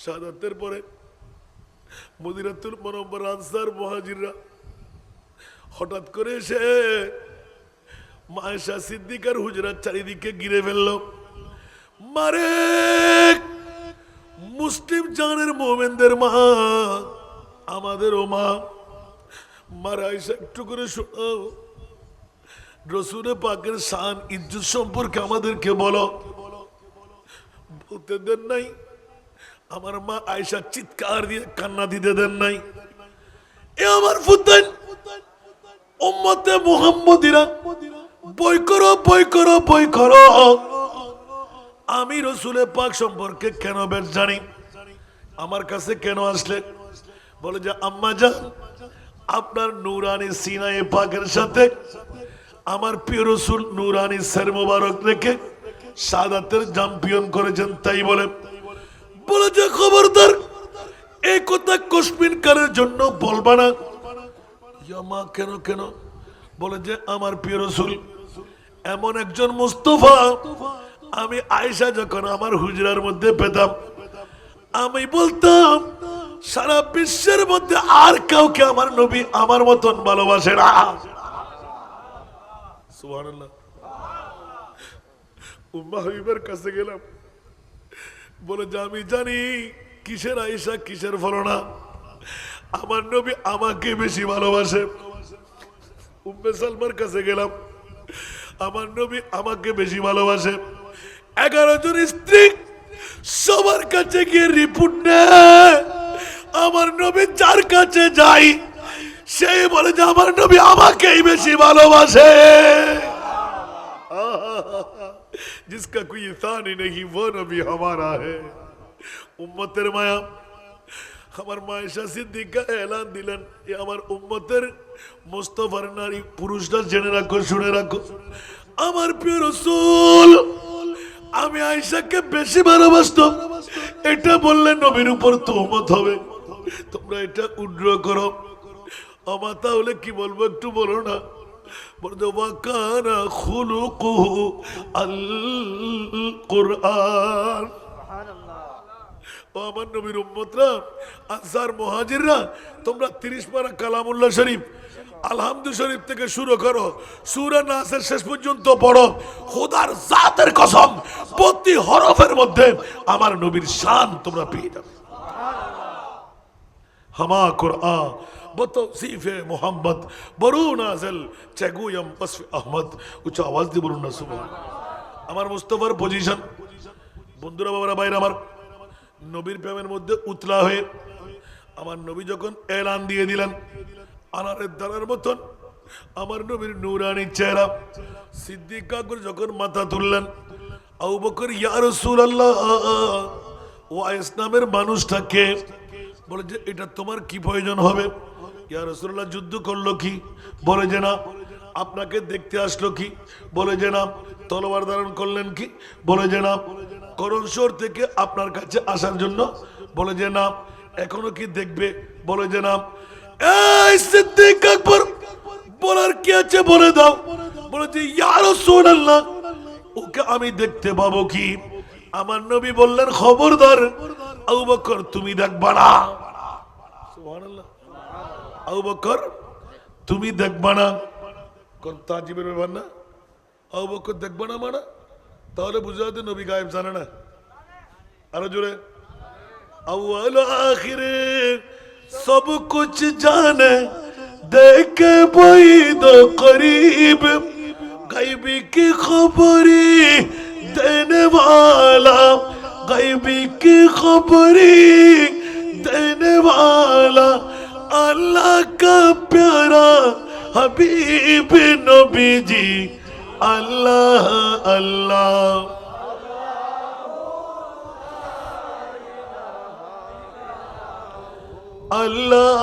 শাহাদাতের পরে মদিনাতুল মুনাওয়ারা আনসার মুহাজিররা হঠাৎ করে এসে আয়েশা সিদ্দিকার হুজরার চারিদিকে ঘিরে ফেলল। মারে মুসলিম জানের মোমেনদের মা, আমাদেরও মা, মার আয়েশা একটু করে শোনাও, রসুল পাকের শান ইজ্জত সম্পর্কে আমাদেরকে বলো। বলতে দেন নাই। আমার মা আয়েশা চিৎকার দিয়ে কান্না দিতে দেন নাই। এ আমার ফুতান উম্মতে মুহাম্মদিরা, বই করো বই করো বই করো। আমি রসুল পাক সম্পর্কে কেন বেশ জানি, আমার কাছে কেন আসলে? বলে যে আম্মা জান, আপনার নূরানি সিনায়ে পাকের সাথে আমার প্রিয় রসুল নূরানি সের মোবারক রেখে শাহাদাতের চ্যাম্পিয়ন করেছেন, তাই বলে বলে যে খবরদার এই কথা কসমিন কারের জন্য বলবা না। মা কেন কেন? বলে যে আমার প্রিয় রসুল এমন একজন মুস্তাফা, আমি আয়েশা যখন আমার হুজরার মধ্যে পেতাম, আমি বলতাম সারা বিশ্বের মধ্যে আর কাউকে আমার নবী আমার মতন ভালোবাসে না। সুবহানাল্লাহ। উম্মে হাবিবের কাছে গেলাম, বলে যে আমি জানি কিসের আয়েশা কিসের ফলনা, আমার নবী আমাকে বেশি ভালোবাসে। উম্মে সালমার কাছে গেলাম, আমার নবী আমাকে বেশি ভালোবাসে। 11 জন স্ত্রী সবার কাছে গিয়ে রিপোর্ট নেয়, আমার নবী যার কাছে যাই সেই বলে যে আমার নবী আমাকেই বেশি ভালোবাসে। जिसका कोई सानी नहीं वो नबी हमारा है। উম্মতের মায়া, আমার মা আয়েশা সিদ্দিকা এলান দিলেন, এ আমার উম্মতের মুস্তাফার নারী পুরুষরা জেনে রাখো, শুনে রাখো, আমার প্রিয় রাসূল আমি আয়েশাকে বেশি ভালোবাসতাম, এটা বললে নবীর উপর তহমত হবে। তোমরা এটা উড্র করো। আমা তাহলে কি বলবো একটু বলো না। বলতে ওয়াকানা খুলুকুহু আল কুরআন। আমার নবীর উম্মতরা, আনসার মুহাজিররা, তোমরা 30 পারা কালামুল্লাহ শরীফ আলহামদু শরীফ থেকে শুরু করো, সূরা নাসের শেষ পর্যন্ত পড়ো। খোদার জাতের কসম প্রতি হরফের মধ্যে আমার নবীর শান তোমরা পেয়ে যাবে। হামা কুরআন বতৌসিফে মোহাম্মদ বরু নাজল চেগুয়ম ওয়াসফ আহমদ। উচ্চ আওয়াজ দিয়ে বলুন না সুবহানাল্লাহ। আমার মুস্তাফার পজিশন, বন্ধুরা বাবারা ভাইরা আমার, নবীর প্রেমের মধ্যে উতলা হয়ে আমার নবী যখন এলান দিয়ে দিলেন, আনারের দানার মতন আমার নবীর নূরানি চেহারা, সিদ্দিক আকবর যখন মাথা তুললেন, আবু বকর ইয়া রাসূলুল্লাহ ও আয়েশ নামের মানুষটাকে বলে যে এটা তোমার কি প্রয়োজন হবে? ইয়া রাসূলুল্লাহ যুদ্ধ করলো কি? বলে যে না। আপনাকে দেখতে আসলো কি? বলে যে না। তলোয়ার ধারণ করলেন কি? বলে যে না। করণশোর থেকে আপনার কাছে আসার জন্য? বলে যে না। এখনো কি দেখবে? বলে যে না। এই সিদ্দিক আকবর বলার কি আছে বলে দাও। বলে যে ইয়া রাসূলুল্লাহ ওকে আমি দেখতে পাবো কি? আমার নবী বললেন খবরদার আবু বকর তুমি দেখবা না। সুবহানাল্লাহ। আবু বকর তুমি দেখবা না, কোন তাজিবের ব্যাপার না। আবু বকর দেখবা না মানে তাহলে বুঝাতে নবী গায়েব জানে না। আরো জোরে আউয়াল আখিরে সব কুছ জানে দেখে বইদ করিব গায়বী কি খবরি দেনে वाला गायबी की खबरी देने वाला अल्लाह का प्यारा हबीब नबी जी अल्लाह अल्लाह। अल्लाह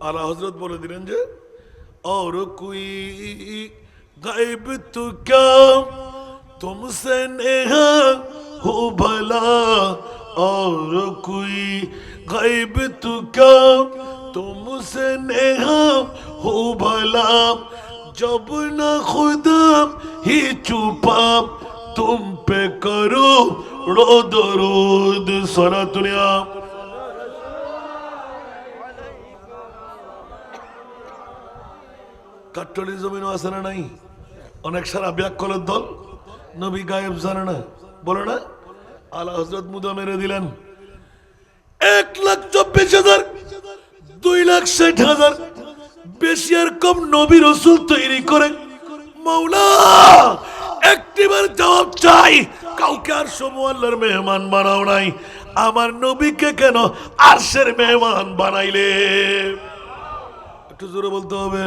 आला हजरत बोले दिलेन जे और कोई गायब तो क्या तुमसे नेहा हो भला, और कोई गायब तो क्या तुमसे नेहा हो भला, जब न खुदा ही छुपा तुम पे करो रो दरूद सारा दुनिया কাট্টলি জমিনও আছে না নাই অনেক সারা ব্যাককলের দল নবী গায়েব জানে না বলে না আলা হযরত মুদা মেরে দিলেন 1,24,000 2,60,000 বেশি আর কম নবী রাসূল তৈরি করে মাওলা একটিবার জবাব চাই কাউকে আর সমু আল্লাহর মেহমান বানাও নাই আমার নবীকে কেন আরশের মেহমান বানাইলে একটু জোরে বলতে হবে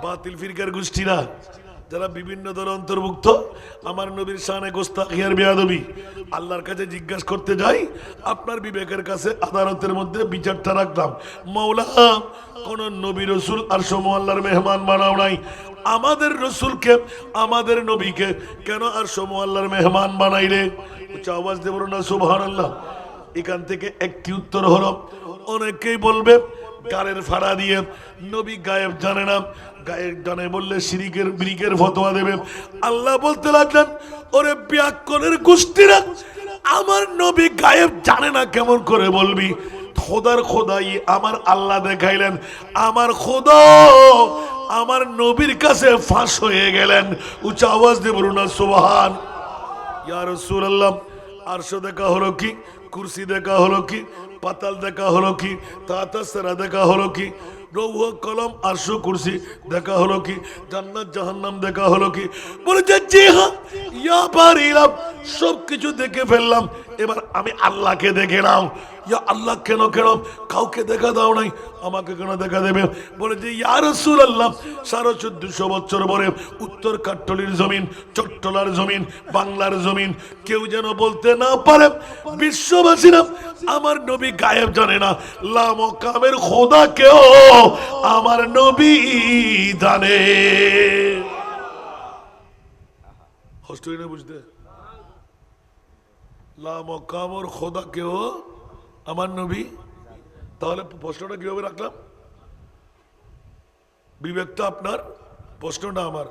বাতিল ফিরকার গোষ্ঠীরা যারা বিভিন্ন দল অন্তর্ভুক্ত আমার নবীর শানে গোস্তাখি আর বেয়াদবি আল্লাহর কাছে জিজ্ঞাসা করতে যাই আপনার বিবেকের কাছে আদালতের মধ্যে বিচারটা রাখলাম মাওলা কোন নবী রাসূল আর সমু আল্লাহর মেহমান বানাও নাই আমাদের রাসূলকে আমাদের নবীকে কেন আর সমু আল্লাহর মেহমান বানাইলে উচ্চ আওয়াজ দিয়ে বলুন না সুবহানাল্লাহ এখান থেকে একটি উত্তর হলো অনেকেই বলবে গায়ের ফাড়া দিয়ে নবী গায়েব জানে না গায়েব জানে বললে শিরিকের বিরিকের ফতোয়া দেবে আল্লাহ বলতে লাগলেন ওরে ব্যাককলের গোষ্ঠীরা আমার নবী গায়েব জানে না কেমন করে বলবি খোদার খোদাই আমার আল্লাহ দেখাইলেন আমার খোদা আমার নবীর কাছে ফাঁস হয়ে গেলেন উচ্চ আওয়াজ দিয়ে বলুন না সুবহান ইয়া রাসূলুল্লাহ আরশ দেখা হলো কি কুরসি দেখা হলো কি পাতাল দেখা হলো কি তাতাসরা দেখা হলো কি লৌহ কলম আরশ কুরসি দেখা হলো কি জান্নাত জাহান্নাম দেখা হলো কি বলে যে জি হ্যাঁ ইয়া বারিলাম সব কিছু দেখে ফেললাম এবার আমি আল্লাহকে দেখে নাও ইয়া আল্লাহ কেন কেন কাউকে দেখা দাও নাই আমাকে কেন দেখা দেবে বলে যে ইয়া রাসূলুল্লাহ 1450 বছর পরে উত্তর কাট্টলির জমিন চট্টলার জমিন বাংলার জমিন কেউ যেন বলতে না পারে বিশ্ববাসীরা আমার নবী গায়েব জানে না লা মকামের খোদা কেউ আমার নবী জানে কষ্ট হয় না বুঝতে লা মকামর খোদা কেউ আমার নবী তাহলে প্রশ্নটা কিভাবে রাখলাম বিবেকটা আপনার প্রশ্নটা আমার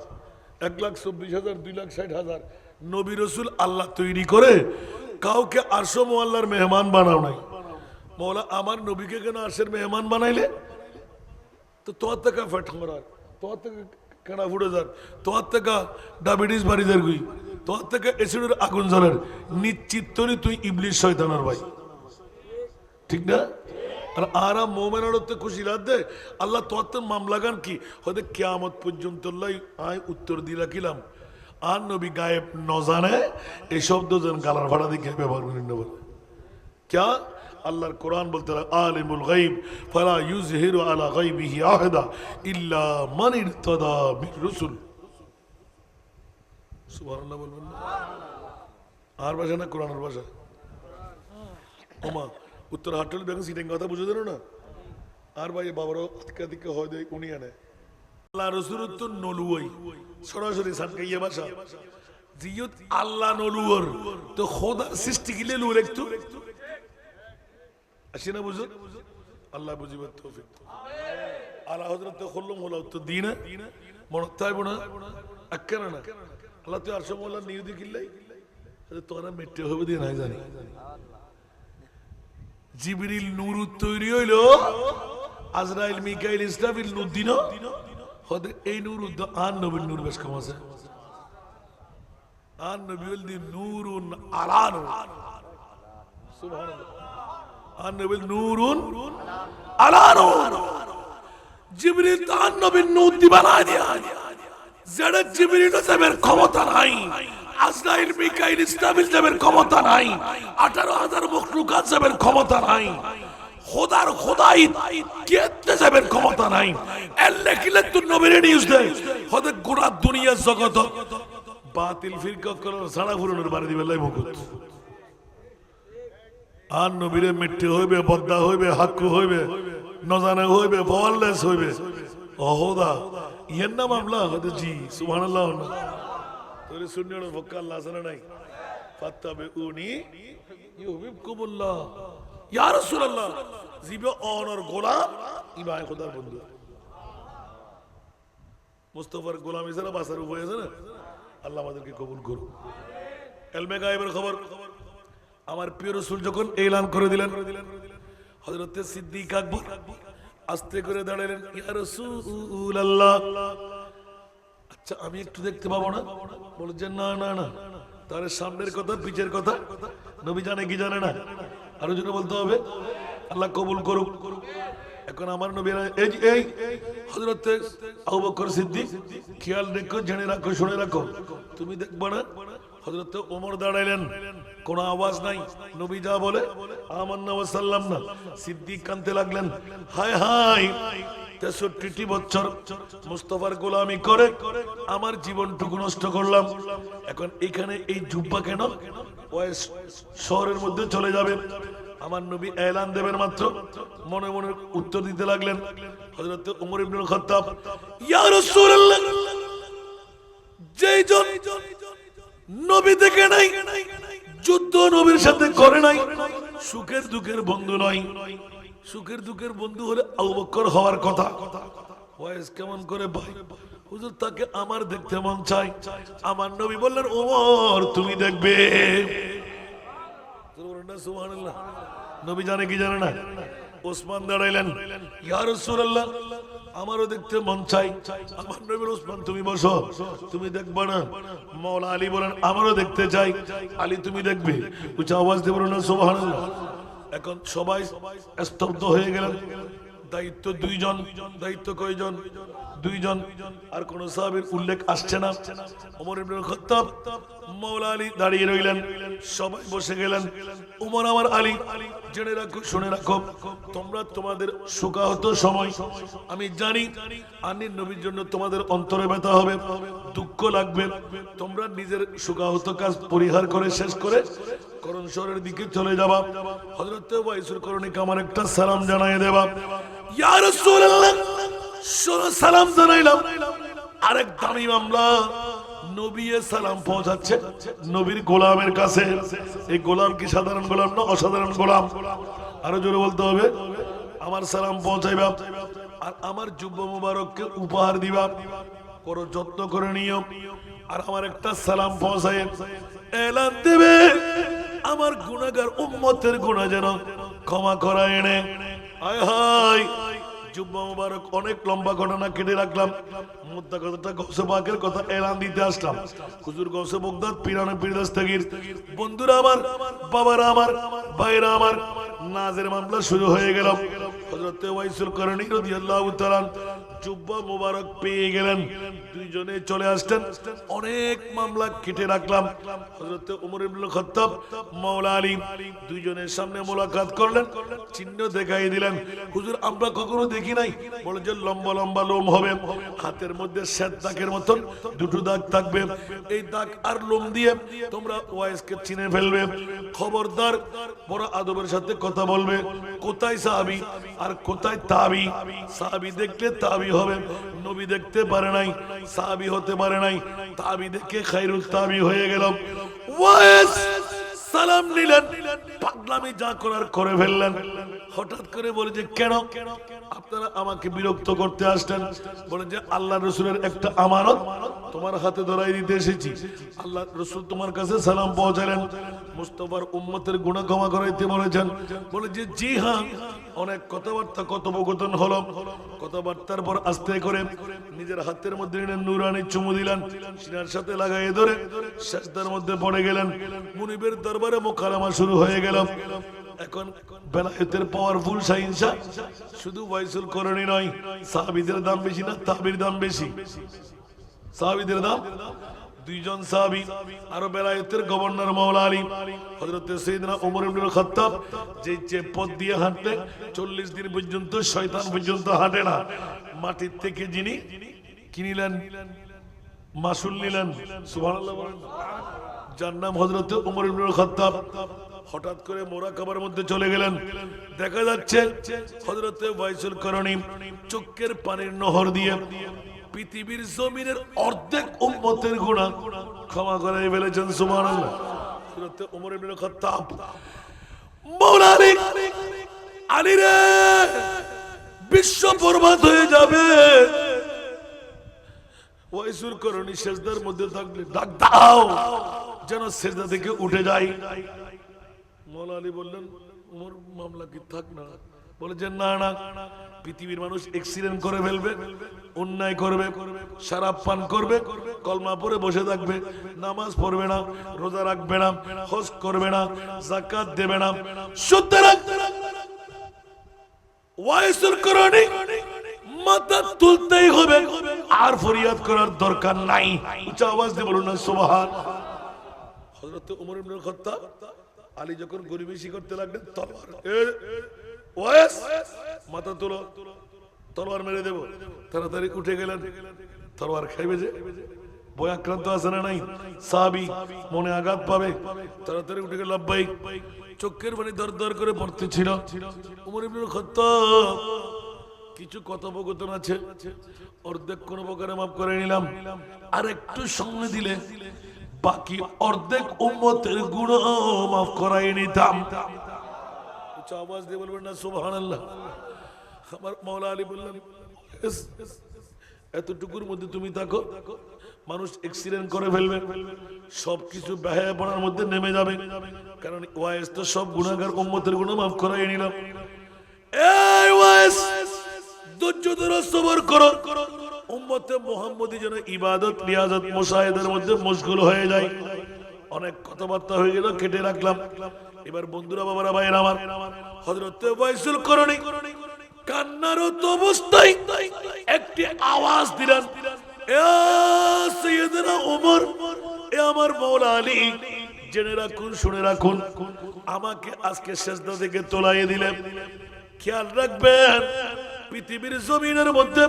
1,24,000 2,60,000 নবী রাসূল আল্লাহ তৈরি করে কাউকে আরশ আল্লাহর মেহমান বানাও নাই মৌলা আমার নবীকে কেন আরশের মেহমান বানাইলে তো তোমার থেকে ফ্যাট মারার তোমার থেকে কেনা ফুটে যার তোমার থেকে ডায়াবেটিস বাড়ি যার গুই তোমার থেকে অ্যাসিডের আগুন জ্বলের নিশ্চিত তরি তুই ইবলিস শয়তানের ভাই ঠিক না আর আরাম মোমেনের খুশি লাগবে আল্লাহ তোর মামলা গান কি হয়তো কিয়ামত পর্যন্ত আয় উত্তর দিয়ে রাখিলাম আর নবী গায়েব ন জানে এই শব্দ যেন গালার ভাড়া দিকে ব্যবহার করেন বলে क्या আল্লাহর কোরআন বলতে আলিমুল গায়ব ফালা ইউযহিরু আলা গায়বিহি আহাদা ইল্লা মান ইরতাদা মির রাসূল সুবহানাল্লাহ বলবেন না আর ভাষা না কোরআনের ভাষা ওমা উত্তর হাটল ব্যাংক সিটিং কথা বুঝে দেন না আর ভাই বাবারও দিকে হয় দেয় উনি আনে আল্লাহ রাসূল তো নলুই সরাসরি সানকাইয়া ভাষা জিয়ত আল্লাহ নলুর তো খোদার সৃষ্টি গিলে লুর একটু আসে না বুঝুন আল্লাহ বুঝিবার তৌফিক আলা হযরত খুল্লুম হলো তো দিনা মনে তাইব না আক্কেনা না আল্লাহ তো আরশ মোল্লা নিয়তি কিল্লাই তোরা মেটে হবে দিয়ে নাই জানি জিবরিল নূর তৈরি হইলো আজরাইল মিকাইল ইসরাফিল নূর দিন হদে এই নূর আন নবীর নূর বেশ কম আছে আন নবীল দি নূরুন আলা নূর সুবহানাল্লাহ আন নবীল নূরুন আলা নূর জিবরিল আন নবীর নূর দি বানায় দিয়া যেটা জিবরিল সাহেবের ক্ষমতা নাই আজরাইল মিকাইল ইসরাফিল সাহেবের ক্ষমতা নাই 18,000 মখলুকাত সাহেবের ক্ষমতা নাই খোদার খোদাই কেতে সাহেবের ক্ষমতা নাই আল্লাহ কিলে তো নবীর নিউজ দেয় হদে গোটা দুনিয়া জগত বাতিল ফিরকা করে সারা ফুরনের বাড়ি দিবে লাই মুকুত আর নবীরে মিট্টে হইবে বদ্দা হইবে হাক্কু হইবে নজানা হইবে ফওয়াল্লেস হইবে অহদা ইয়ের নাম মামলা হদে জি সুবহানাল্লাহ না তোরে সুন্নিয়র ফক্কা আল্লাহ সানা নাই ফাত্তাবিউনি ইউহিবকুমুল্লাহ ইয়া রাসূলুল্লাহ জিবে অনর গোলাম ইবাই খোদার বন্ধু মুস্তাফার গোলামি ছাড়া বাঁচার উপায় আছে না? আল্লাহ আমাদেরকে কবুল করুন। এলমে গায়েবের খবর, আমার প্রিয় রাসূল যখন এলান করে দিলেন, হযরত সিদ্দিক আকবর আস্তে করে দাঁড়ালেন, ইয়া রাসূলুল্লাহ, আচ্ছা আমি একটু দেখতে পাবো না? বলছেন না না না, তার সামনের কথা পিছের কথা নবী জানে কি জানে না? আরো জন্য বলতে হবে, আল্লাহ কবুল করুক। এখন আমার নবী এই হযরত আবু বকর সিদ্দিক, খেয়াল রেখো, জেনে রাখো, শুনে রাখো, তুমি দেখবা না? হযরত ওমর দাঁড়াইলেন, কোনো আওয়াজ নাই, নবী যা বলে আমান্না ওয়া সাল্লাম না। সিদ্দিক কাঁদতে লাগলেন, হায় হায়, 63টি বছর মুস্তাফার গোলামি করে আমার জীবনটুকু নষ্ট করলাম, এখন এখানে এই জুব্বা কেন? শহরের মধ্যে চলে যাবে, আমার নবী এলান দেবেন মাত্র মনে মনে উত্তর দিতে লাগলেন, হযরত ওমর ইবনুল খাত্তাব, ইয়া রাসূলুল্লাহ, যেই জন নবী দেখে নাই, যুদ্ধ নবীর সাথে করে নাই, সুখের দুঃখের বন্ধু নয়, সুখের দুঃখের বন্ধু হলে আবু বকর হওয়ার কথা। ওয়াইস কেমন করে ভাই, হুজুর তাকে আমার দেখতে মন চাই। আমার নবী বললেন, ওমর তুমি দেখবে। সুবহানাল্লাহ, নবী জানে কি জানে না? ওসমান দাঁড়াইলেন, ইয়া রাসূলুল্লাহ, আমারও দেখতে মন চাই। আমার নবী, ওসমান তুমি বসো, তুমি দেখবে না? মাওলা আলী বলেন, আমারও দেখতে চাই। আলী তুমি দেখবে। উচ্চ আওয়াজ দিয়ে বলুন সুবহানাল্লাহ। এখন সবাই স্তব্ধ হয়ে গেলেন। দায়িত্ব দুইজন, দায়িত্ব কয়জন? দুইজন, আর কোন সাহাবীর উল্লেখ আসছে না। ওমর ইবনে খাত্তাব, মাওলা আলী দাঁড়িয়ে রইলেন, সবাই বসে গেলেন। ওমর আমার আলী, জেনে রাখো, শুনে রাখো, তোমরা তোমাদের শোকাহত সময়, আমি জানি আনির নবীর জন্য তোমাদের অন্তরে ব্যথা হবে, দুঃখ লাগবে, তোমরা নিজের শোকাহত কাজ পরিহার করে শেষ করে করণ শহরের দিকে চলে যাবা। হযরত ওয়াইসুল করণীকে আমার একটা সালাম জানাই দেবা। ইয়া রাসূলুল্লাহ, সালাম জানাইলাম। আরেক দামি মামলা, নবী সালাম পৌঁছাচ্ছে নবীর গোলামের কাছে। এই গোলাম কি সাধারণ গোলাম না অসাধারণ গোলাম? আরো জোরে বলতে হবে, আমার সালাম পৌঁছাইবা আর আমার যুব্ব মুবারককে উপহার দিবা, করো যত্ন করে নিও। আর আমার একটা সালাম পৌঁছায় এলান দেবে, আমার গুনাহগার উম্মতের গুনাহ যেন ক্ষমা করা এনে। হায় হায়, জুব্বা মুবারক অনেক লম্বা ঘটনা কেটে রাখলাম, মুদ্দা কথাটা গৌসে পাকের কথা এলান দিতে আসলাম। হুজুর গৌসে বগদাদ পীরানে পীর দস্তগীর, বন্ধুরা আমার, বাবারা আমার, ভাইরা আমার, নাজের মামলা শুরু হয়ে গেল। হযরত ওয়াইসুল করণী রাদিয়াল্লাহু তাআলা জুব্বা মুবারক পেয়ে গেলেন, দুইজনে চলে আসতেন। অনেক মামলা কেটে রাখলাম। হযরত ওমর ইবনে খাত্তাব, মাওলা আলী দুইজনের সামনে মোলাকাত করলেন, চিহ্ন দেখাই দিলেন। হুজুর আমরা কখনো দেখি নাই। বলে যে লম্বা লম্বা লোম হবে, হাতের মধ্যে শ্বেত দাগের মতন দুটো দাগ থাকবে, এই দাগ আর লোম দিয়ে তোমরা ওয়াইসকে চিনে ফেলবে। খবরদার বড় আদবের সাথে কথা বলবে। কোথায় সাহাবী আর কোথায় তাবি? সাহাবী দেখলে তাবি হবে, নবী দেখতে পারে নাই, সাহাবী হতে পারে নাই, তাবি দেখে খায়রুল তাবি হয়ে গেল। ওয়াইস সালাম নিলেন, পাগলামি যা করার করে ফেললেন। হঠাৎ করে বলে যে কেন আপনারা আমাকে বিরক্ত করতে আসলেন? বলে যে আল্লাহ রসুলের একটা আমানত তোমার হাতে ধরাই দিতে এসেছি। আল্লাহ রসুল তোমার কাছে সালাম পৌঁছালেন, মুস্তাফার উম্মতের গুনাহ ক্ষমা করাইতে বলেছেন। বলে যে জি হ্যাঁ। অনেক কথাবার্তা কথোপকথন হলো। কথাবার্তার পর আস্তে করে নিজের হাতের মধ্যে নূরানি চুমু দিলেন, সিনার সাথে লাগাই ধরে সিজদার মধ্যে পড়ে গেলেন। মুনিবের দরবারে মুকালামা শুরু হয়ে গেল। এখন বেলায়েতের পাওয়ারফুল শাহিনশা শুধু ওয়াইসুল করণী নয়, সাহাবীদের দাম বেশি না তাবির দাম বেশি? সাহাবীদের দাম, দুইজন সাহাবী, আরো বেলায়েতের গভর্নর মাওলা আলী, হযরত সাইয়েদনা ওমর ইবনে খাত্তাব, যে পথ দিয়ে হাঁটলে 40 দিন পর্যন্ত শয়তান পর্যন্ত হাঁটে না, মাটির থেকে যিনি কিনিলেন, মাসুল নিলেন, সুবহানাল্লাহ বলেন, যার নাম হযরত ওমর ইবনে খাত্তাব। হঠাৎ করে মোরাকাবার মধ্যে চলে গেলেন। দেখা যাচ্ছে হযরত ওয়াইসুল করণী চোখের পানির নহর দিয়ে পৃথিবীর জমিনের অর্ধেক উম্মতের গুনাহ ক্ষমা করে ফেলেছেন। সুবহানাল্লাহ। হযরত ওমর ইবনে খাত্তাব, মাওলা আলী, আলী রে বিশ্ব বরবাদ হয়ে যাবে, ওয়াইসুল করনি সেজদার মধ্যে থাকলে ডাক দাও যেন সেজদা থেকে উঠে যায়। মৌলা আলী বললেন ওমর মামলা কি থাক না, বলে যে না না, পৃথিবীর মানুষ অ্যাক্সিডেন্ট করে ফেলবে, অন্যায় করবে, শরাব পান করবে, কলমা পড়ে বসে থাকবে, নামাজ পড়বে না, রোজা রাখবে না, হজ করবে না, যাকাত দেবে না, সুতরাং ওয়াইসুল করনি মাথা তুলতেই হবে, আর ফরিয়াদ করার দরকার নাই। উচ্চ আওয়াজ দিয়ে বলুন না সুবহান। হযরত ওমর ইবনে খাত্তাব আলী যখন গরিবেশি করতে লাগলেন, তলোয়ার ওয়াইস মাথা তুলো, তলোয়ার মেরে দেব, তাড়াতাড়ি উঠে গেলেন। তলোয়ার খাইবে যে, ভয় আক্রান্ত আছে না নাই, সাহাবী মনে আঘাত পাবে, তাড়াতাড়ি উঠে গেল। লাব্বাইক, চোখের পানি দর দর করে পড়তেছিল। ওমর ইবনে খাত্তাব কিছু কথোপকথন আছে, অর্ধেক কোন প্রকারে মাফ করে নিলাম, আর একটু সঙ্গে দিলে বাকি অর্ধেক উম্মতের গুনাহ মাফ করাই নিতাম। উচ্চ আওয়াজ দিয়ে বলবেন না সুবহানাল্লাহ। আমার মাওলা আলী বললেন এতটুকুর মধ্যে তুমি থাকো, মানুষ অ্যাক্সিডেন্ট করে ফেলবে, সবকিছু বেহায়াপনার মধ্যে নেমে যাবে, কারণ ওয়াইস তো সব গুনাহগার উম্মতের গুনাহ মাফ করাই নিলাম। এই ওয়াইস ধৈর্য ধরো, সবর করো, উম্মতে মুহাম্মদী যেন ইবাদত নিয়াজত মুশাহিদার মধ্যে মশগুল হয়ে যায়। অনেক কথাবার্তা হয়ে গেল, কেটে রাখলাম। এবার বন্ধুরা, বাবারা, ভাইয়েরা আমার, হযরত ওয়াইসুল করনি কান্নারত অবস্থায় একটি আওয়াজ দিলেন, এ সাইয়েদনা ওমর, এ আমার মাওলা আলী, জেনে রাখুন, শুনে রাখুন, আমাকে আজকে সিজদা থেকে তোলাই দিলেন। খেয়াল রাখবেন, পৃথিবীর জমিনের মধ্যে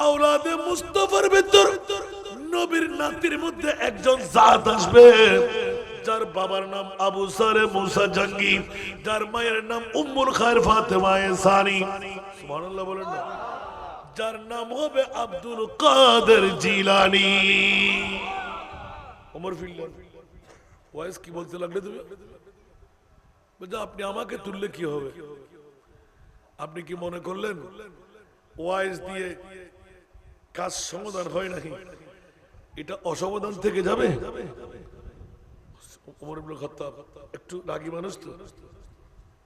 আওলাদে মুস্তাফার ভিতর নবীর নাতির মধ্যে একজন জাত আসবে, যার বাবার নাম আবু সারে মুসা জঙ্গি, যার মায়ের নাম উম্মুল খায়র ফাতেমা সানি, সুবহানাল্লাহ বলেন না, যার নাম হবে আব্দুল কাদের জিলানী। ওমর ফিল্লার ওয়াইস কি বলতে লাগলে, তুমি বলছো আপনি আমাকে তুললে কি হবে? আপনি কি মনে করলেন ওয়াইস দিয়ে কাজ সমাধান হয় নাকি? এটা অসমাধান থেকে যাবে। ওমর ইবনে খাত্তাব একটু রাগী মানুষ তো,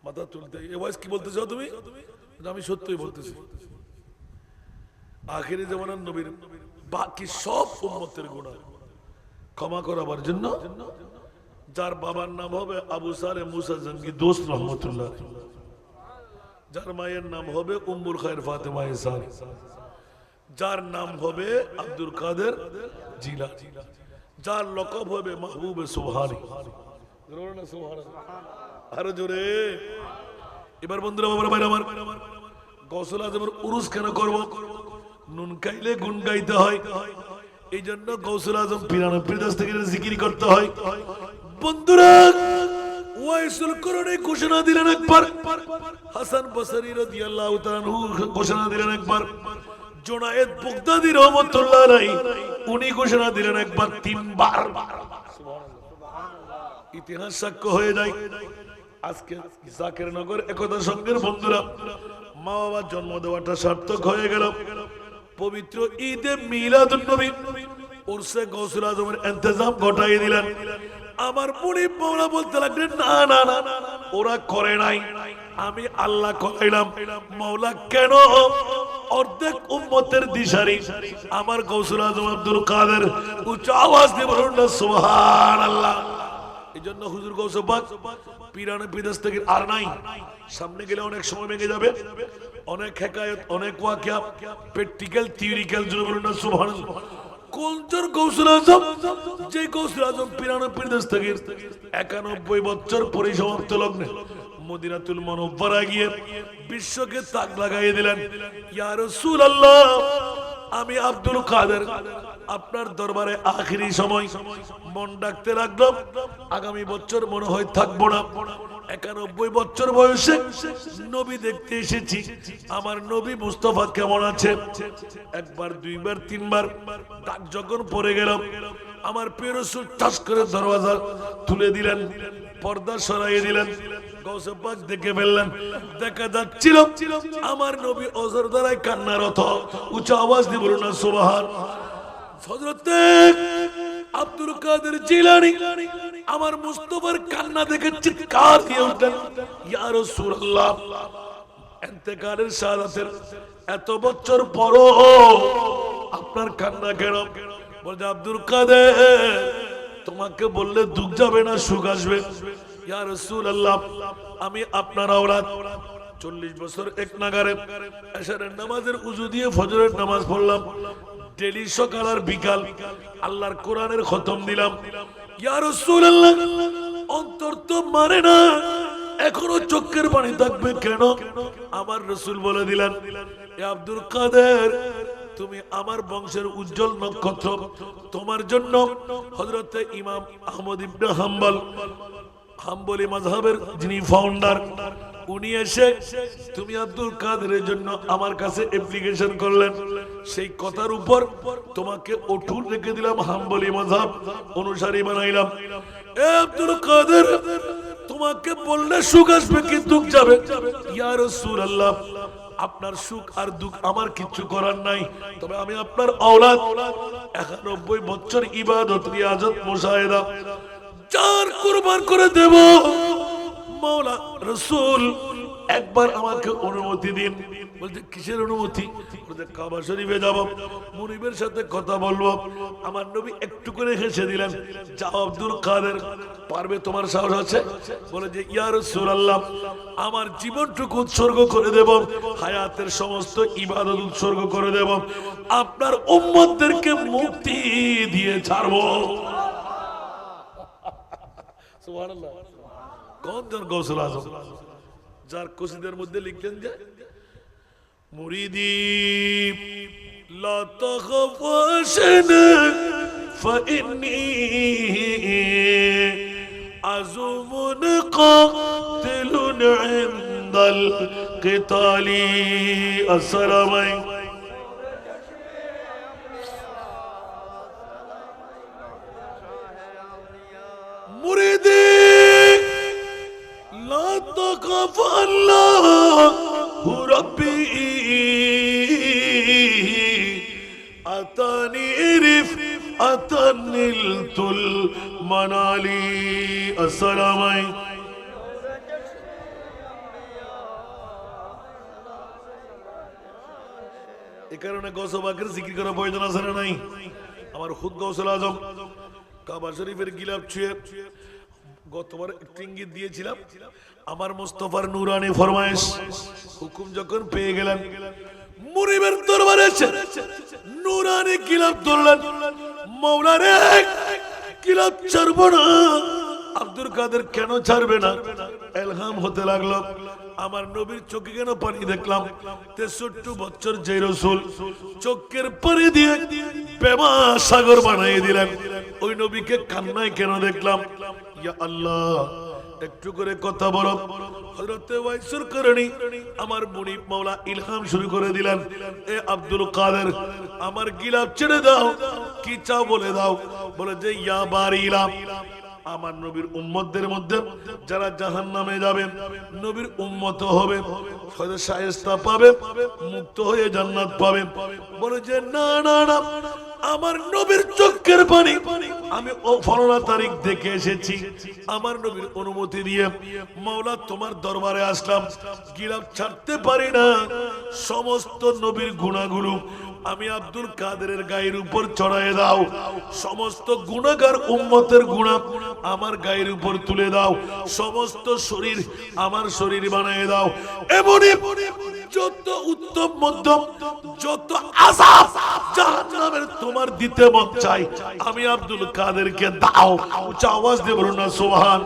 মাথা তুলতে, এই ওয়াইস কি বলতে চাও তুমি? আমি সত্যই বলতেছি, আখিরি জামানার নবীর বাকি সব উম্মতের গুনাহ ক্ষমা করাবার জন্য, যার বাবার নাম হবে আবু সারে মুসা জঙ্গি দোস্ত রহমতুল্লাহ, যার মায়ের নাম হবে উম্মুল খায়র ফাতেমা সানি, যার নাম হবে আব্দুল কাদের জিলানী, যার লকব হবে মাহবুবে সুবহানী। আরো জোরে। এবার বন্ধুরা, বাবারা, ভাইরা আমার, গৌসুল আজমের উরুস কেন করব? নুন খাইলে গুণ গাইতে হয়, এই জন্য গৌসুল আজম পিরানো পিরদাস থেকে জিকির করতে হয়। বন্ধুরা, ওয়াইসুল করনি ঘোষণা দিলেন একবার, হাসান বসরি রাদিয়াল্লাহু তাআলা আনহু ঘোষণা দিলেন একবার, জুনায়েদ বাগদাদী রাহমাতুল্লাহ আলাইহি উনি ঘোষণা দিলেন একবার, তিনবার। ইতিহাস সাক্ষ্য হয়ে যায়। আজকে জাকিরনগর একতা সংঘের বন্ধুরা, মা বাবার জন্ম দেওয়াটা সার্থক হয়ে গেল। পবিত্র ঈদে মিলাদুন নবী উরসে গৌসুল আজমের ইন্তজাম ঘটাই দিলেন। আমার মুনিব মাওলা বলতে লাগলেন, না না না, ওরা করে নাই, আমি আল্লাহ করাইলাম। মাওলা কেন? অর্ধেক উম্মতের দিশারি আমার গৌসুল আজম আব্দুল কাদের। উচ্চ আওয়াজ দিয়ে বলুন না সুবহানাল্লাহ। এই জন্য হুজুর গৌসে পাক পিরানে বিদেশ থেকে আর নাই, সামনে গেলে অনেক সময় ভেঙে যাবে, অনেক হেকায়ত, অনেক ওয়াকিয়া, প্র্যাকটিক্যাল, থিওরিক্যাল, জন্য বলুন না সুবহানাল্লাহ। কোনজন গৌসুল আজম? যে গৌসুল আজম পিরানে বিদেশ থেকে 91 বছর পরিসমাপ্ত লগ্নে মদিনাতুল মুনাওয়ারা গিয়ে বিশ্বকে তাক লাগাই দিলেন, ইয়া রাসূলুল্লাহ, আমি আব্দুল কাদের আপনার দরবারে আখিরি সময় মন ডাকতে রাখলাম, আগামী বছর মনে হয় থাকবো না। 91 বছর বয়সে নবী দেখতে এসেছি, আমার নবী মুস্তাফা কেমন আছে? একবার, দুইবার, তিনবার ডাক যখন পড়ে গেল, আমার প্রিয় রাসূল টাচ করে দরওয়াজা তুলে দিলেন, পর্দা সরাইয়ে দিলেন। গৌসে পাক দেখে ফেললেন, দেখা যাচ্ছিল আমার নবী অজর দ্বারাই কান্নারত। উচ্চ আওয়াজ দিয়ে বলুন না সুবহান। হযরতে আব্দুল কাদের জিলানী আমার মুস্তাফার কান্না দেখে চিৎকার দিয়ে উঠলেন, ইয়া রাসূলুল্লাহ, ইন্তেকালের শাহাদাতের এত বছর পরও আপনার কান্না কেন? বলে আব্দুল কাদের, তোমাকে বললে দুঃখ যাবে না সুখ আসবে? ইয়া রাসূলুল্লাহ, আমি আপনার আওলাদ, 40 বছর এক নাগারে এশারের নামাজের উযু দিয়ে ফজরের নামাজ পড়লাম, ডেলি সকাল আর বিকাল আল্লাহর কোরআনের খতম দিলাম। ইয়া রাসূলুল্লাহ, অন্তর তো মানে না, এখনো চোখের পানি থাকবে কেন? আমার রাসূল বলে দিলেন, এ আব্দুল কাদের, তুমি আমার বংশের উজ্জ্বল নক্ষত্র, তোমার জন্য হযরতে ইমাম আহমদ ইবনে হাম্বল, হাম্বলি মাযহাবের যিনি ফাউন্ডার, উনি এসে তুমি আব্দুল কাদেরের জন্য আমার কাছে অ্যাপ্লিকেশন করলেন, সেই কথার উপর তোমাকে অটুট রেখে দিলাম, হাম্বলি মাযহাব অনুসারী বানাইলাম। এ আব্দুল কাদের, তোমাকে বললে সুখ আসবে কি দুঃখ যাবে? ইয়া রাসূলুল্লাহ, আপনার সুখ আর দুঃখ আমার কিছু করার নাই, তবে আমি আপনার আওলাদ, 91 বছর ইবাদত রিয়াজত মুশাহেদা চার কুরবান করে দেব। মাওলা রাসূল, একবার আমাকে অনুমতি দিন। বলতে কিসের অনুমতি? বলতে কাবা শরীফে যাব, মুনিবের সাথে কথা বলবো। আমার নবী একটু করে হেসে দিলেন, যাও আব্দুল কাদের, পারবে, তোমার সাহস আছে? বলে যে ইয়া রাসূলুল্লাহ, আমার জীবনটুকু উৎসর্গ করে দেব, হায়াতের সমস্ত ইবাদত উৎসর্গ করে দেব, আপনার উম্মতদেরকে মুক্তি দিয়ে ছাড়বো। সুবহানাল্লাহ। কোন জন গৌসুল আজম, যার কসিদার মধ্যে লিখলেন যে মুরিদি লা তাখাফাশন ফাইন্নী আযুমুন কাতিলুন ইনদাল কিতালি। আসসালামু আলাইকুম। মুরিদি লা তাখাফ আল্লাহু রাব্বি আতানি রিফআতানিল তুল মানালি। আসসালামু আলাইকুম। এই কারণে গৌসে পাকের জিকির করা প্রয়োজন আছে না নাই? আমার খুদ গৌসুল আজম কাবা শরীফের গিলাফ ছুঁয়ে গতবার একটু ইঙ্গিত দিয়েছিলাম, আমার মুস্তাফার নূরানি ফরমায়েশ হুকুম যখন পেয়ে গেলেন, মুনিবের দরবারে এসে নূরানি গিলাফ ধরলেন। মাওলা রে, গিলাফ ছাড়বো না। আব্দুল কাদের কেন ছাড়বে না? ইলহাম হতে লাগলো, আমার নবীর চোখে কেন পানি দেখলাম? 63 বছর যে রাসূল চোখের পানি দিয়ে প্রেমা সাগর বানিয়ে দিলেন, ওই নবীকে কান্নায় কেন দেখলাম? ইয়া আল্লাহ, একটু করে কথা বলো। হযরতে ওয়াইসুর করণী আমার মুনিব মাওলা ইলহাম শুরু করে দিলেন, এ আব্দুল কাদের, আমার গিলাফ ছেড়ে দাও, কি চাও বলে দাও। বলে যে ইয়া বারিলা, আমার নবীর উম্মতদের মধ্যে যারা জাহান্নামে যাবে, নবীর উম্মত হবে, হয়তো শায়েস্তা পাবে, মুক্ত হয়ে জান্নাত পাবে। বলে যে না না না, আমার নবীর চোখের পানি আমি ও ফলনা তারিখ দেখে এসেছি, আমার নবীর অনুমতি দিয়ে মাওলা তোমার দরবারে আসলাম, গিলাফ ছাড়তে পারি না। সমস্ত নবীর গুনাহগুলো আমি আব্দুল কাদেরের গায়ের উপর চড়ায় দাও, সমস্ত গুনাহগার উম্মতের গুনাহ আমার গায়ের উপর তুলে দাও, সমস্ত শরীর আমার শরীর বানিয়ে দাও। এমনই যত উত্তম মধ্যম যত আযাব জাহান্নামের তোমার দিতে মন চাই, আমি আব্দুল কাদেরকে দাও। উচ্চ আওয়াজ দিয়ে বলুন না সুবহান।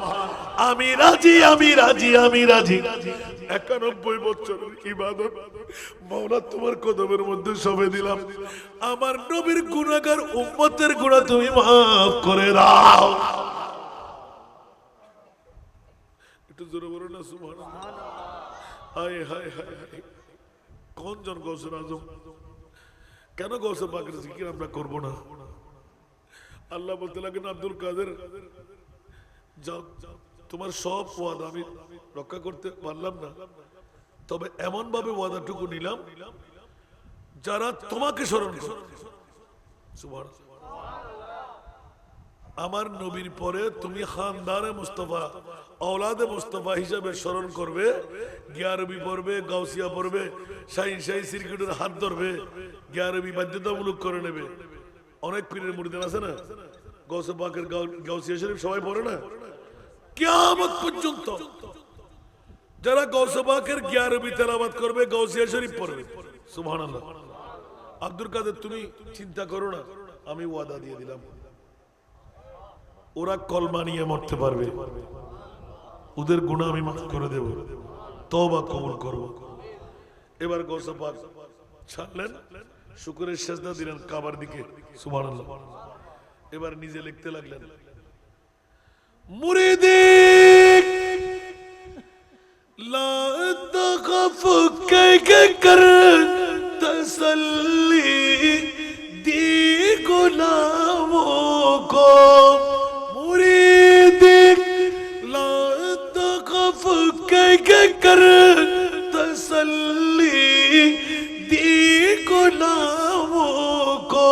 আমি রাজি, আমি রাজি, আমি রাজি। 91 বছরের ইবাদত মাওলা তোমার কদমের মধ্যে সঁপে দিলাম, আমার নবীর গুনাহগার উম্মতের গুনাহ তুমি মাফ করে দাও। একটু জোরে বলুন না সুবহানাল্লাহ। হায় হায় হায় হায়, কোন জন গৌসুল আজম? কেন গৌসে পাকের জিকির আমরা করব না? আল্লাহ বলতে লাগেন, আব্দুল কাদের যাও, তোমার সব ওয়াদা আমি রক্ষা করতে পারলাম না, তবে এমন ভাবে ওয়াদাটুকু নিলাম যারা তোমাকে স্মরণ করে, সুবহানাল্লাহ। আমার নবীর পরে তুমি খানদানে মুস্তাফা আওলাদে মুস্তাফা হিসাবে স্মরণ করবে, গিয়ারবি পড়বে, গাউসিয়া পড়বে, শাহিন শাহী সিরকিটের হাত ধরবে, গিয়ারবি বাধ্যতামূলক করে নেবে। অনেক পীরের মুরিদ আছে না, গৌসে পাকের গাউসিয়া শরীফ সবাই পড়ে না, কিয়ামত পর্যন্ত যারা গৌসে পাকের গিয়ারবি তেলাওয়াত করবে, গাউসিয়া শরীফ পড়বে। সুবহানাল্লাহ। আব্দুল কাদের তুমি চিন্তা করো না, আমি ওয়াদা দিয়ে দিলাম ওরা কলমা নিয়ে মরতে পারবে, ওদের গুনাহ আমি মাফ করে দেব, তওবা কবুল করব। এবার গৌসে পাক ছাড়লেন, শুকরের সেজদা দিলেন কাবার দিকে। সুবহানাল্লাহ। এবার নিজে লিখতে লাগলেন, মুরিদি লা তখফ কে কর তসল্লি দি গুনাহোं को, मुरीदी ला तखफ के कर तसल्ली दी गुनाहों को,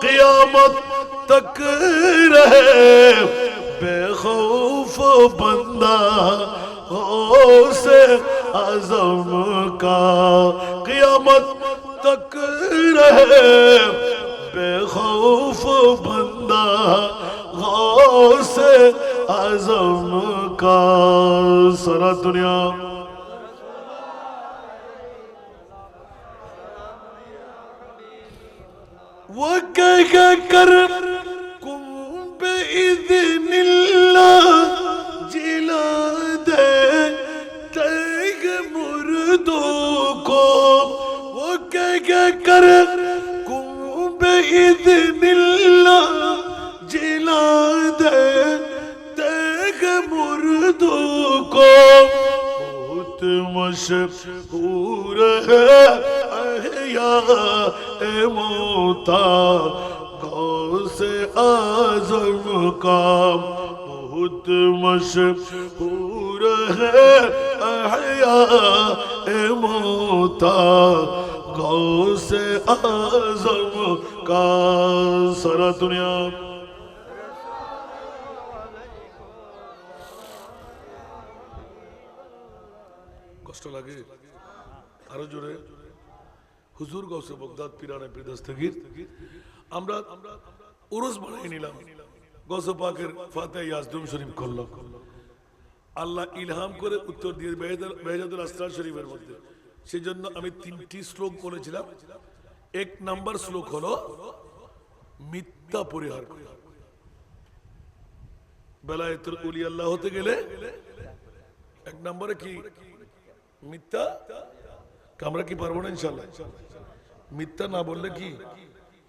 क़यामत तक रहे बेखौफ बंदा गौसे आज़म का, क़यामत तक रहे बेखौफ बंदा गौसे आज़म का। सारा दुनिया वो कह कर कुम बेइज़्निल्लाह जिला दे तैग मुर्दों को, वो कह कर कुम बेइज़्निल्लाह जिला दे तैग मुर्दों को, बहुत मशहूर है अहया ए मोता गौसे आज़म का, बहुत मशहूर है अहया ए मोता गौसे आज़म का। सारा दुनिया কষ্ট লাগে, আরো জোরে হুজুর গৌসে বগদাদ পিরানে পীর দস্তগীর আমরা উরুস বানাই নিলাম, গৌসে পাকের ফাতিহা ইয়াজদুম শরীফ করলাম। আল্লাহ ইলহাম করে উত্তর দিয়ে বেহজাতুল আসরার শরীফের মধ্যে, সেজন্য আমি 3টি শ্লোক বলেছিলাম। 1 নাম্বার শ্লোক হলো মিথ্যা পরিহার করা। বেলায়েতুল উলি আল্লাহ হতে গেলে 1 নম্বরে কি মিথ্যা, আমরা কি পারবো না ইনশাআল্লাহ? মিথ্যা না বললে কি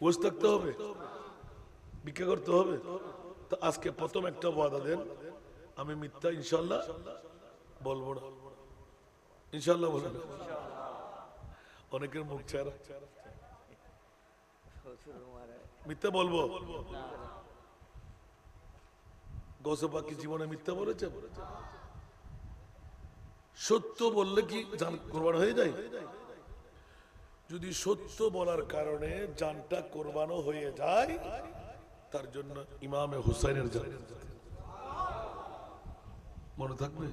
বসে থাকতে হবে, ভিক্ষা করতে হবে? তো আজকে প্রথম একটা ওয়াদা দেন, আমি মিথ্যা ইনশাআল্লাহ বলবো না। ইনশাআল্লাহ বলেন। অনেকের মুখ চারা, মিথ্যা বলবো? গৌসে পাক কি জীবনে মিথ্যা বলেছে? সত্য বললে কি জান কোরবান হয়ে যায়? যদি সত্য বলার কারণে জানটা কোরবানো হয়ে যায়, তার জন্য ইমামে হুসাইনের জান মনে থাকবে।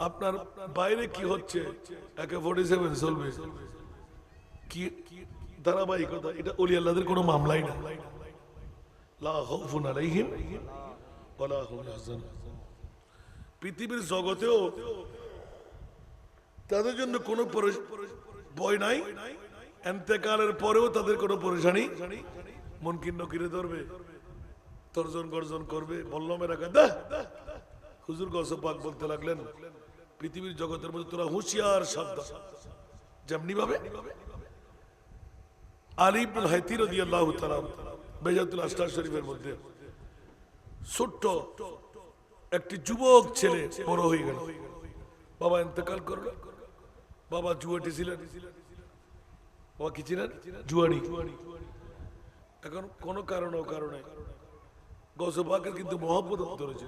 আপনার বাইরে কি হচ্ছে, AK-47 চলবে, কি ধারাবাহিকতা, এটা ওলি আল্লাহদের কোনো মামলাই না। লা খাউফুন আলাইহিম ওয়ালা হুম ইয়াহজানুন। পৃথিবীর জগতেও তাদের জন্য কোনো ভয় নাই, ইন্তেকালের পরেও তাদের কোনো পরেশানি, মুনকির নকিরে ধরবে, তর্জন গর্জন করবে, বললো মেরা কাদা। হুজুর গৌসে পাক বলতে লাগলেন, পৃথিবীর জগতের মধ্যে তোরা হুঁশিয়ার সাবধান। যেমনি ভাবে আলী ইবনে হাইতি রাদিয়াল্লাহু তাআলা বেহজাতুল আসরার শরীফের মধ্যে ছোট্ট একটি যুবক ছেলে বড় হয়ে গেল, বাবা ইন্তেকাল করলো, বাবা জুয়াটি ছিলেন, বাবা কি ছিলেন? জুয়ারি। এখন কোন কারণে গৌসে পাকের কিন্তু মহব্বত ধরেছে।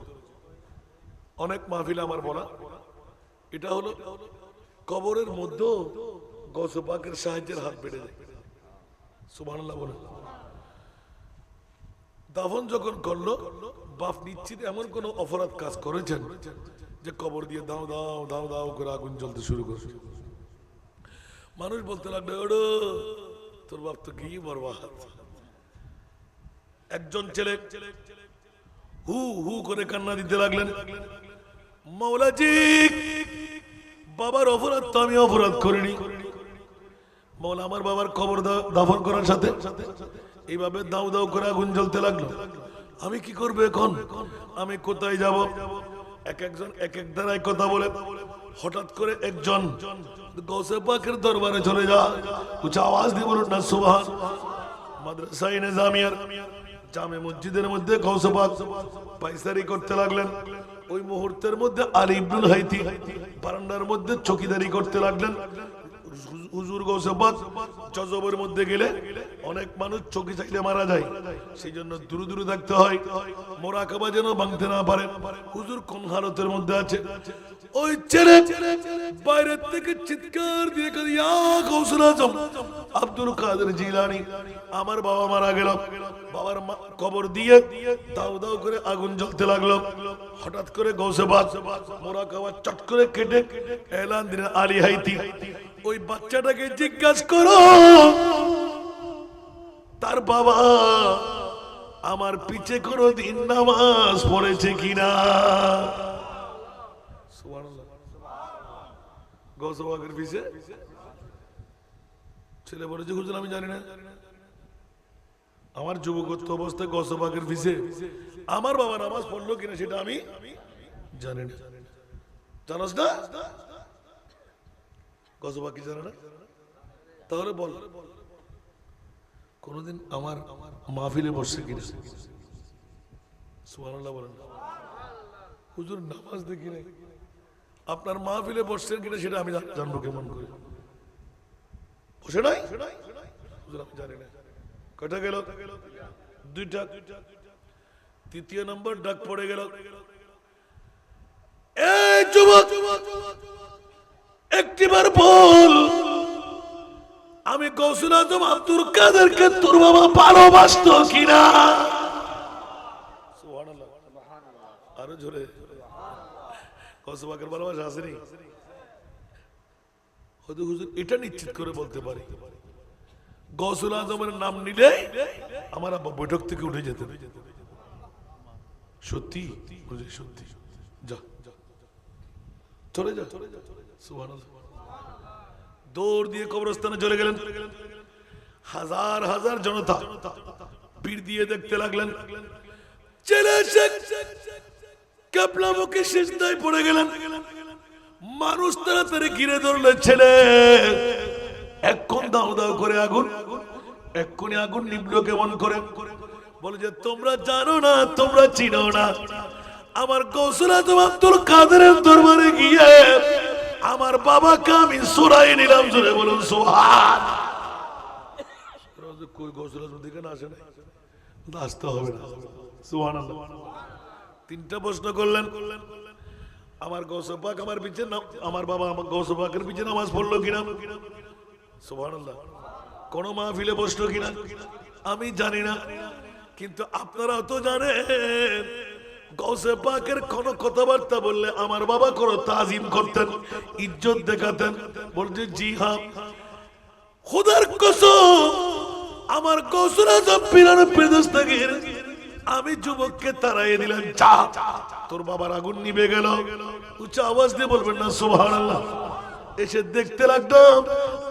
অনেক মাহফিল আমার বলা, এটা হলো কবরের মধ্যে গৌসে পাকের সাহায্যের হাত বেড়ে যায়। সুবহানাল্লাহ বলে। দাফন যখন করলো, বাপ নিশ্চিত এমন কোন অপরাধ কাজ করেছেন যে কবর দিয়ে দাও দাও দাও দাও করে আগুন জ্বলতে শুরু করছে। মানুষ বলতে লাগলো, ওড়ো তোর বাপ তো কি বরবাদ। একজন ছেলে হু হু করে কান্না দিতে লাগলেন, মৌলাজি বাবার অপরাধ তো আমি অপরাধ করিনি। মৌলা আমার বাবার কবর দাফন করার সাথে এইভাবে দাও দাও করে আগুন জ্বলতে লাগলো। আমি কি করবো এখন? আমি কোথায় যাব? এক একজন এক এক ধারায় কথা বলে। হঠাৎ করে একজন গৌসে পাকের দরবারে চলে যা, উচ্চ আওয়াজ দিয়ে বলুন না সুবহান। মাদ্রাসায়ে নিজামিয়ার জামে মসজিদের মধ্যে গৌসে পাক পায়সারি করতে লাগলেন। ওই মুহূর্তের মধ্যে আলী ইবনুল হাইতি বারান্দার মধ্যে চকিদারি করতে লাগলেন। হুজুর গৌসে পাক জজবের মধ্যে গেলে অনেক মানুষ চকি চাইলে মারা যায়, সেই জন্য দূরে দূরে থাকতে হয়, মোরাকাবা যেন ভাঙতে না পারে। হুজুর কোন হালতের মধ্যে আছে? ওই ছেলে বাইরের থেকে চিৎকার দিয়ে ইয়া গৌসুল আজম আব্দুল কাদের জিলানী, আমার বাবা মারা গেল। বাবার কবর দিয়ে দাও দাও করে আগুন জ্বলতে লাগলো। হঠাৎ করে গৌসে পাক মোরাকাবা চট করে কেটে এলান দিলেন, আলী হাইতি ওই বাচ্চাটাকে জিজ্ঞাসা করো তার বাবা আমার পিছে কোনদিন নামাজ পড়েছে কিনা। সুবহানাল্লাহ। গৌসে পাকের পিছে ছেলে বলেছে, হুজুর আমি জানি না। আমার যুবকত্ব অবস্থায় গৌসে পাকের পিছে আমার বাবা নামাজ পড়লো কিনা সেটা আমি জানি না। জানোস না? গৌসে পাক কি জানে না? তাহলে বল কোনদিন আমার মাহফিলে বসছে কিনা? সুবহানাল্লাহ বলেন। হুজুর নামাজ দেখি নাই, আপনার মাহফিলে বসছেন কিনা সেটা আমি জানবো কেমন করে? বসে নাই? হুজুর আমি জানি না। কয়টা গেল? দুইটা। তৃতীয় নম্বর ডাক পড়ে গেল, এই যুবক একটিবার বল, আমি গৌসুল আজম আব্দুল কাদেরকে তোর বাবা ভালোবাসত কিনা? সুবহানাল্লাহ। আরো জোরে। গৌসে পাকের ভালোবাসা আসেনি? হয়তো হুজুর এটা নিশ্চিত করে বলতে পারি, গৌসুল আজমের নাম নিলে আমার আব্বা বৈঠক থেকে উঠে যেতেন। সত্যি? সত্যি। যা চলে যা। সুবহানাল্লাহ। দৌড় দিয়ে কবরস্থানে চলে গেলেন। হাজার হাজার জনতা ভিড় দিয়ে দেখতে লাগলেন। ছেলে কাবলামুখী সিজদায় পড়ে গেলেন। মানুষ তাড়াতাড়ি ঘিরে ধরলেন। ছেলে এক্ষণ দাও দাও করে আগুন, এক্ষুনি আগুন নিবলো কেমন করে? বলে যে তোমরা জানো না, তোমরা চিনো না, আমার গৌসুল আজম আব্দুল কাদেরের দরবারে গিয়ে আমার বাবাকে আমি সুরাই নিলাম। জোরে বলুন সুবহান। কই গৌসুল আজম দিকে না আসে না, আসতে হবে না। সুবহানাল্লাহ। তিনটা প্রশ্ন করলেন, আমার গৌসে পাক আমার পিছে, আমার বাবা আমার গৌসে পাকের পিছে নামাজ পড়লো কিনা? সুবহানাল্লাহ। কোন মাহফিলে বসলো কিনা? আমি জানি না, কিন্তু আপনারা তো জানেন গৌসে পাকের কোন কথাবার্তা বললে আমার বাবা কোন তাজিম করতেন, ইজ্জত দেখাতেন। বলছে জি হ্যাঁ, খোদার কসম আমার গৌসুল আজম পীরানে দস্তগীর আমি যুবককে তাড়াইয়ে দিলাম, যা তোর বাবার আগুন নিভে গেল। উচ্চ আওয়াজ দিয়ে বলবেন না সুবহানাল্লাহ। এসে দেখতে লাগলাম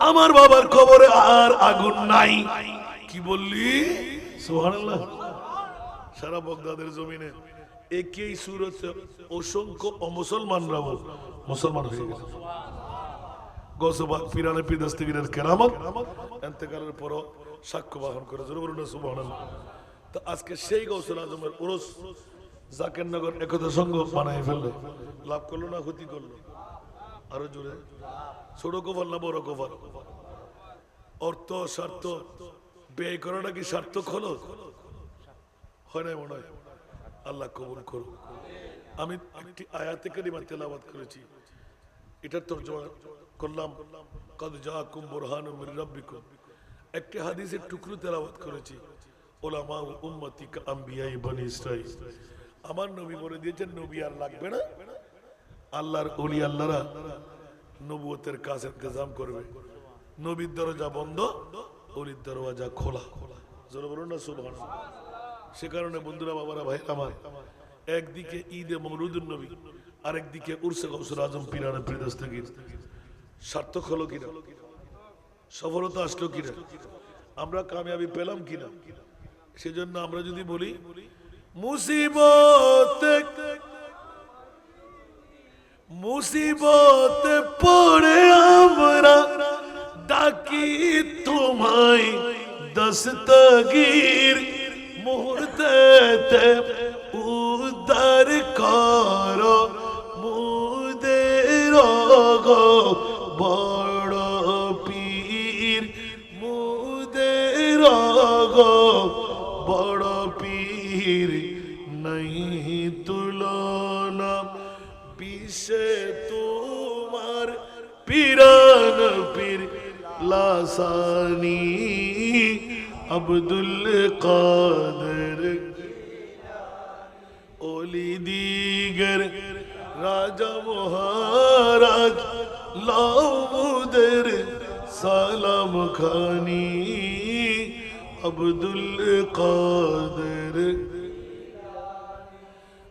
আমার বাবার কবরে আর আগুন নাই। কি বললি? সুবহানাল্লাহ। সারা বাগদাদের জমিনে একই সুরতে অসংখ্য অমুসলমানরাও মুসলমান হয়ে গেছে। গৌসে পাক পীরানে দস্তগীরের কেরামত ইন্তেকালের পর সাক্ষ্য বহন করে। জোরে বলুন না সুবহানাল্লাহ। তো আজকে সেই গৌসুল আজমের উরুস জাকিরনগর একতা সংঘ বানাই ফেললো। লাভ করলো না ক্ষতি করলো? আরো জোরে। ছোট কফাল না বড় কফাল? অর্থ স্বার্থ ব্যয় করাটা কি সার্থক হলো? হয় নাই মনে হয়? আল্লাহ কবুল করুন। আমি একটি আয়াতে কারিমা তেলাওয়াত করেছি, এটার তরজমা করলাম, কদ জাআকুম বুরহানুম মির রাব্বিকুম। একটি হাদিসের টুকরো তেলাওয়াত করেছি, ওলামা উম্মতি কা আম্বিয়ায়ে বনি ইসরাঈল। আমার নবী বলে দিয়েছেন নবী আর লাগবে না, আল্লাহর ওলি আল্লাহরা নবুয়তের কাজ ইন্তজাম করবে। নবীর দরজা বন্ধ, ওলির দরজা খোলা। জোরে বলুন না সুবহানাল্লাহ। সে কারণে বন্ধুরা, বাবারা, ভাই আমার, একদিকে ঈদে মওলুদুন নবী, আরেকদিকে উরসে গাউসুল আজম পীরানা পীর দস্তগীর। সার্থক হলো কিনা? সফলতা আসলো কিনা? আমরা কামিয়াবি পেলাম কিনা? সেজন্য আমরা যদি বলি মুসিবতে পড়ে আমরা ডাকি তোমায় দস্তগীর, মুহূর্তে উদ্ধার করো মুদের গো বড় পীর, মুদের গো বড় পীর। নাই তুলনা বিশ্বে তোমার পীরান পীর লাসানি আব্দুল কাদের ওলি দিগর রাজা মহারাজ লাউদের সালাম খানি আব্দুল কাদের।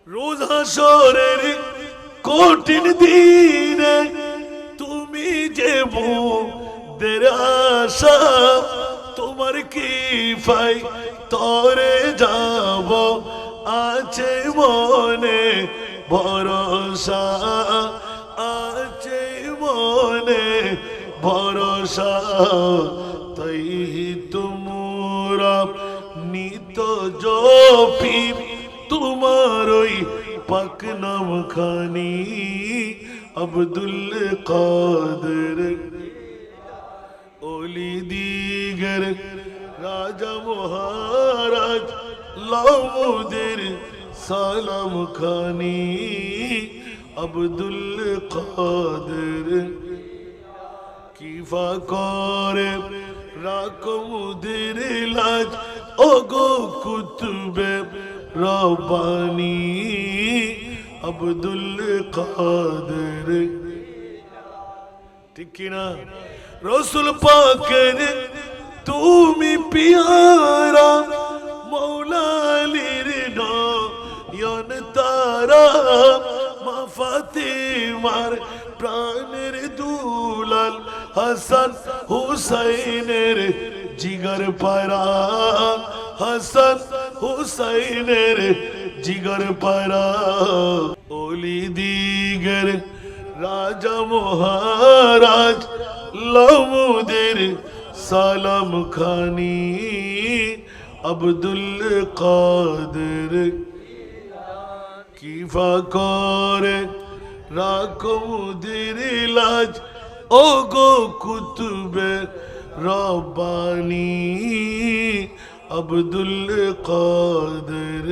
রোজ হাসরের কঠিন দিনে তুমি যে মুদের আশা, তোমার কি ফাই তরে যাব আছে মনে ভরসা, আছে মনে ভরসা। তাই তোমরা নিত জপি তোমার ওই পাক নাম খানি আব্দুল কাদের ওলি দিগর রাজা মহারাজ লাউদের সালাম খানি আব্দুল কাদের। কিফা করে রাখো মুদের লাজ ওগো কুতুবে রব্বানি আব্দুল কাদের। ঠিক কিনা? রসুল পাকের তুমি পিয়ারা, মৌলা আলীর নয়ন তারা, মা ফাতিমার প্রাণের দুলাল, হাসান হুসাইনের জিগর পারা, হাসান হুসাইনের জিগর পারা। ওলি দিগর রাজা মহারাজ লাউদের সালাম খানি আব্দুল কাদের। কিফা করে রাখো মুদের লাজ ওগো কুতুবে রব্বানি আব্দুল কাদের।